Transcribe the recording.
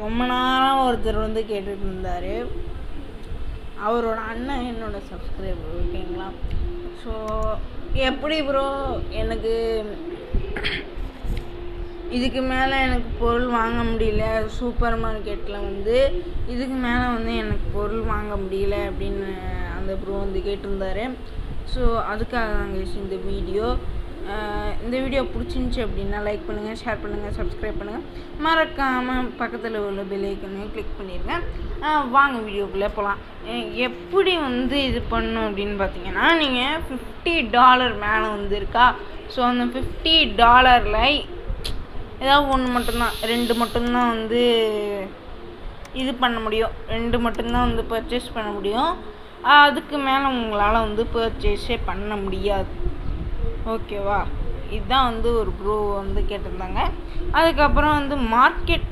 ரொம்ப நாளாக ஒருத்தர் வந்து கேட்டுட்டு இருந்தார். அவரோட அண்ணன் என்னோட சப்ஸ்கிரைபர், ஓகேங்களா. ஸோ எப்படி ப்ரோ எனக்கு இதுக்கு மேலே எனக்கு பொருள் வாங்க முடியல, சூப்பர் மார்க்கெட்டில் வந்து இதுக்கு மேலே வந்து எனக்கு பொருள் வாங்க முடியல அப்படின்னு அந்த ப்ரோ வந்து கேட்டிருந்தாரு. ஸோ அதுக்காக தாங்க இந்த வீடியோ. இந்த வீடியோ பிடிச்சிருந்துச்சி அப்படின்னா லைக் பண்ணுங்கள், ஷேர் பண்ணுங்கள், சப்ஸ்கிரைப் பண்ணுங்கள், மறக்காமல் பக்கத்தில் உள்ள பெல் ஐக்கனையும் கிளிக் பண்ணிடுங்க. வாங்க வீடியோக்குள்ளே போகலாம். எப்படி வந்து இது பண்ணணும் அப்படின்னு பார்த்தீங்கன்னா, நீங்கள் $50 மேலே வந்து இருக்கா. ஸோ அந்த $50 ஏதாவது ஒன்று மட்டும்தான், 2 மட்டும்தான் வந்து இது பண்ண முடியும், 2 மட்டும்தான் வந்து பர்ச்சேஸ் பண்ண முடியும். அதுக்கு மேலே உங்களால் வந்து பர்ச்சேஸே பண்ண முடியாது, ஓகேவா. இதுதான் வந்து ஒரு ப்ரோ வந்து கேட்டிருந்தாங்க. அதுக்கப்புறம் வந்து மார்க்கெட்